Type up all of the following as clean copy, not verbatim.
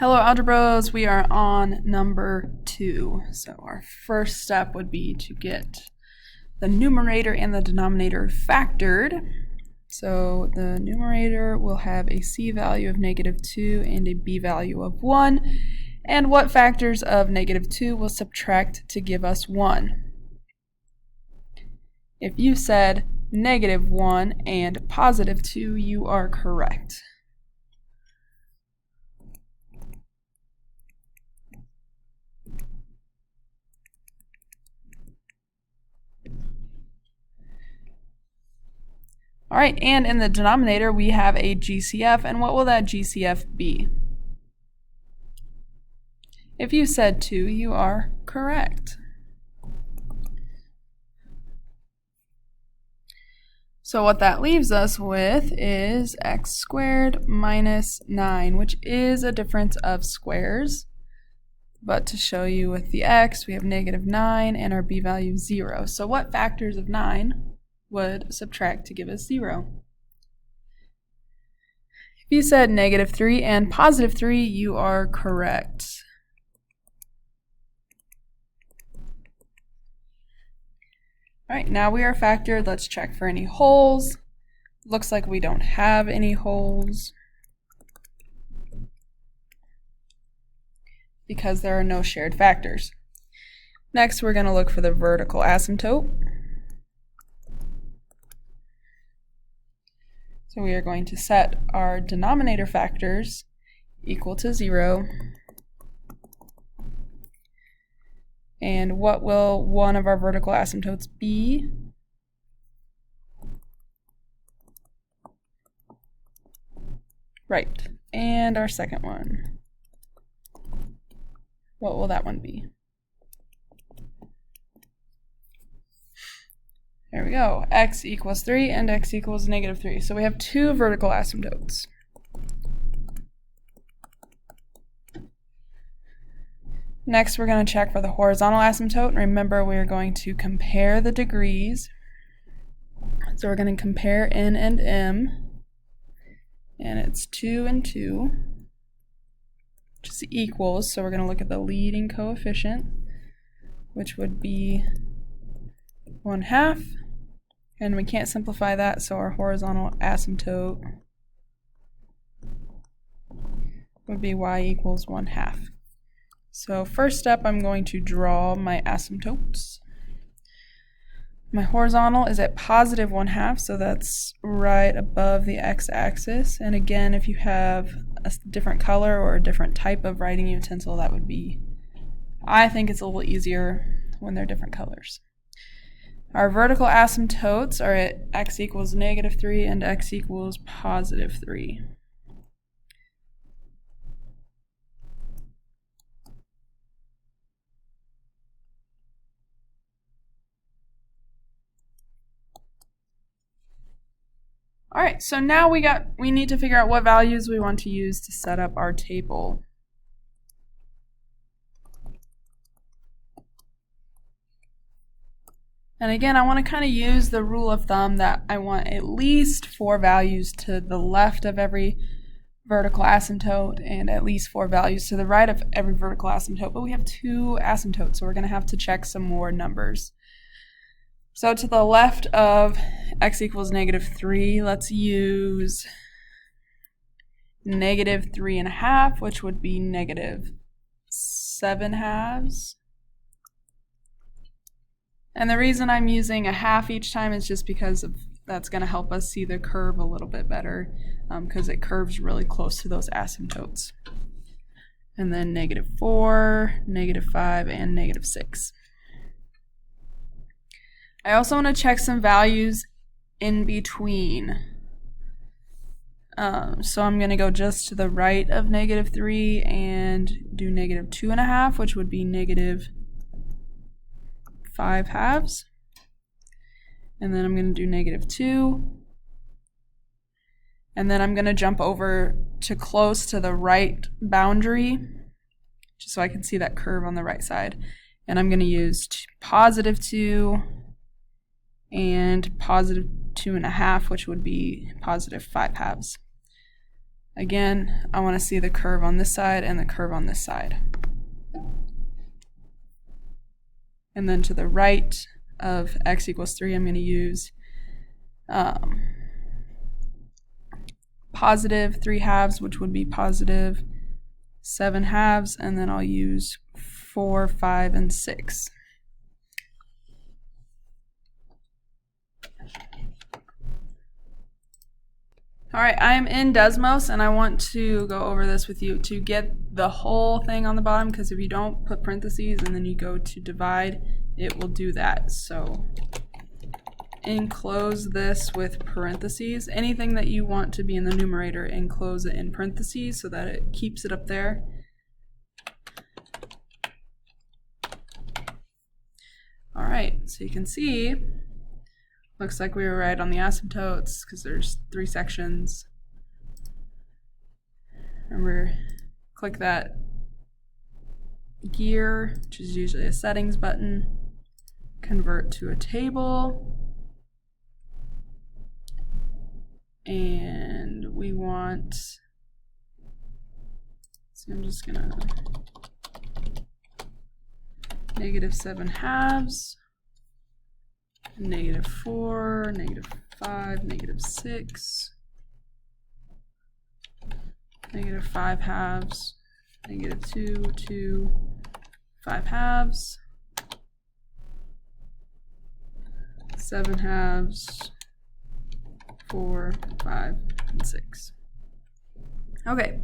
Hello Algebros, we are on number 2. So our first step would be to get the numerator and the denominator factored. So the numerator will have a c value of -2 and a b value of 1. And what factors of -2 will subtract to give us 1? If you said -1 and +2, you are correct. All right, and in the denominator, we have a GCF, and what will that GCF be? If you said 2, you are correct. So what that leaves us with is x squared minus 9, which is a difference of squares. But to show you with the x, we have -9 and our b value 0. So what factors of 9 would subtract to give us 0? If you said -3 and +3, you are correct. All right, now we are factored. Let's check for any holes. Looks like we don't have any holes because there are no shared factors. Next, we're going to look for the vertical asymptote. So we are going to set our denominator factors equal to 0. And what will one of our vertical asymptotes be? Right. And our second one. What will that one be? There we go. X equals 3 and x equals -3. So we have two vertical asymptotes. Next, we're going to check for the horizontal asymptote. And remember, we're going to compare the degrees. So we're going to compare n and m. And it's 2 and 2, which is equals. So we're going to look at the leading coefficient, which would be 1/2. And we can't simplify that, so our horizontal asymptote would be y equals 1/2. So first step, I'm going to draw my asymptotes. My horizontal is at +1/2, so that's right above the x-axis. And again, if you have a different color or a different type of writing utensil, that would be, I think it's a little easier when they're different colors. Our vertical asymptotes are at x equals -3 and x equals +3. All right, so now we need to figure out what values we want to use to set up our table. And again, I want to kind of use the rule of thumb that I want at least 4 values to the left of every vertical asymptote and at least 4 values to the right of every vertical asymptote. But we have 2 asymptotes, so we're going to have to check some more numbers. So to the left of x equals -3, let's use -3.5, which would be -7/2. And the reason I'm using a half each time is just because that's going to help us see the curve a little bit better, because it curves really close to those asymptotes. And then -4, -5, and -6. I also want to check some values in between. So I'm going to go just to the right of -3 and do -2.5, which would be -5/2. And then I'm going to do -2. And then I'm going to jump over to close to the right boundary, just so I can see that curve on the right side. And I'm going to use +2 and +2.5, which would be +5/2. Again, I want to see the curve on this side and the curve on this side. And then to the right of x equals 3, I'm going to use positive 3/2, which would be positive 7/2, and then I'll use 4, 5, and 6. Alright, I am in Desmos, and I want to go over this with you to get the whole thing on the bottom, because if you don't put parentheses and then you go to divide, it will do that. So enclose this with parentheses. Anything that you want to be in the numerator, enclose it in parentheses so that it keeps it up there. Alright, so you can see, looks like we were right on the asymptotes because there's 3 sections. Remember, click that gear, which is usually a settings button, convert to a table, and we want, so I'm just gonna -7/2, -4, -5, -6, -5/2, -2, 2, 5/2, 7/2, 4, 5, and 6. Okay.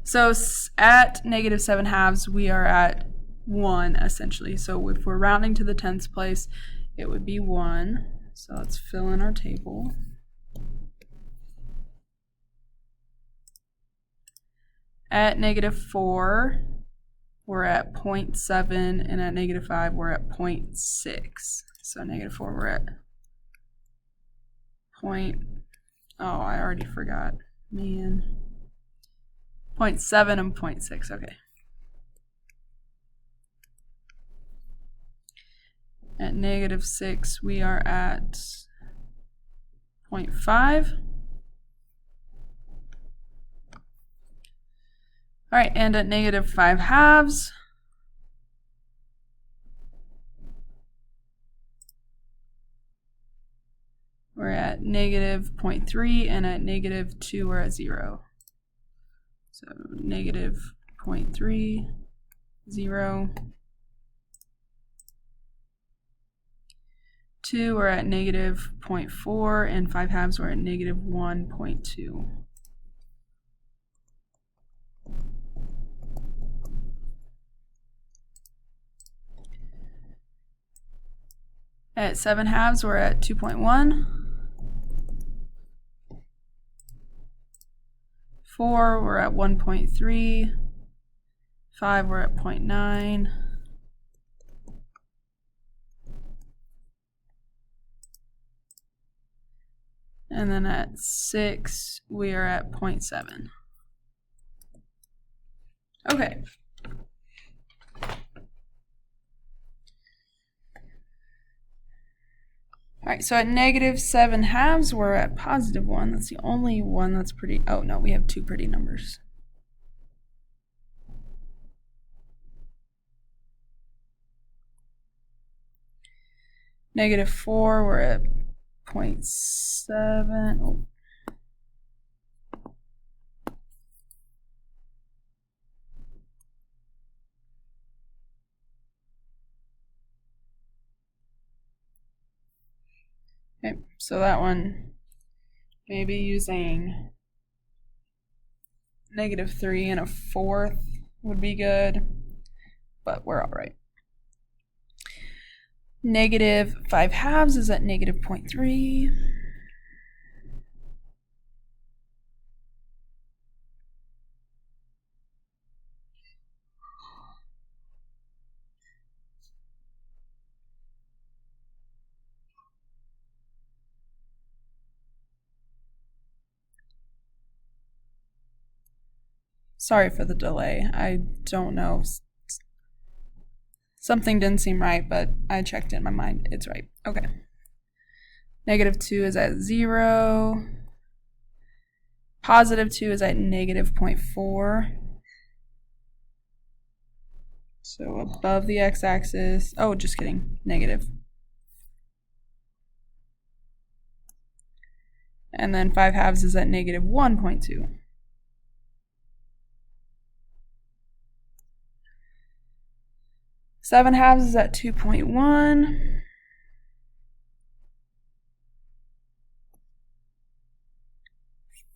So at -7/2, we are at 1 essentially. So if we're rounding to the 10th place, it would be 1. So let's fill in our table. At -4, we're at 0.7, and at -5, we're at 0.6. So -4, we're at oh, I already forgot. Man. 0.7 and 0.6, okay. At -6, we are at 0.5. All right, and at -5/2, we're at -0.3, and at -2, we're at 0. So -0.3, 0. 2, we're at -0.4, and 5/2, we're at -1.2. At 7/2, we're at 2.1. 4, we're at 1.3. 5, we're at 0.9. And then at 6, we are at 0.7. Okay. All right, so at -7/2, we're at +1. That's the only one that's pretty, oh no, we have 2 pretty numbers. -4, we're at 0.7. Oh. Okay, so that one, maybe using -3 and a 1/4 would be good, but we're all right. -5/2 is at -0.3. Sorry for the delay. I don't know. Something didn't seem right, but I checked in my mind. It's right. Okay. -2 is at 0. Positive 2 is at negative 0.4. So above the x-axis, oh, just kidding, negative. And then 5/2 is at negative 1.2. Seven halves is at 2.1.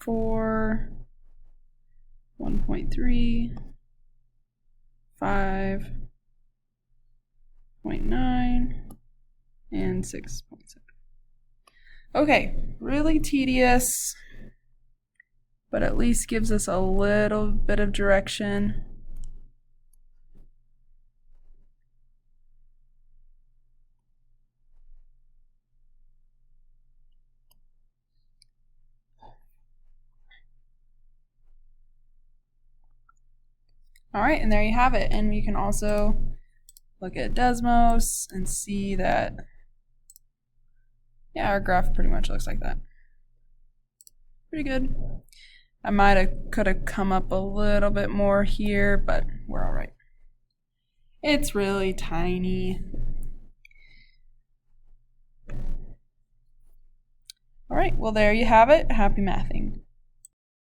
Four, 1.3, 5.9, and 6.7. Okay, really tedious, but at least gives us a little bit of direction. All right, and there you have it. And we can also look at Desmos and see that, yeah, our graph pretty much looks like that. Pretty good. I could have come up a little bit more here, but we're all right. It's really tiny. All right, well, there you have it. Happy mathing.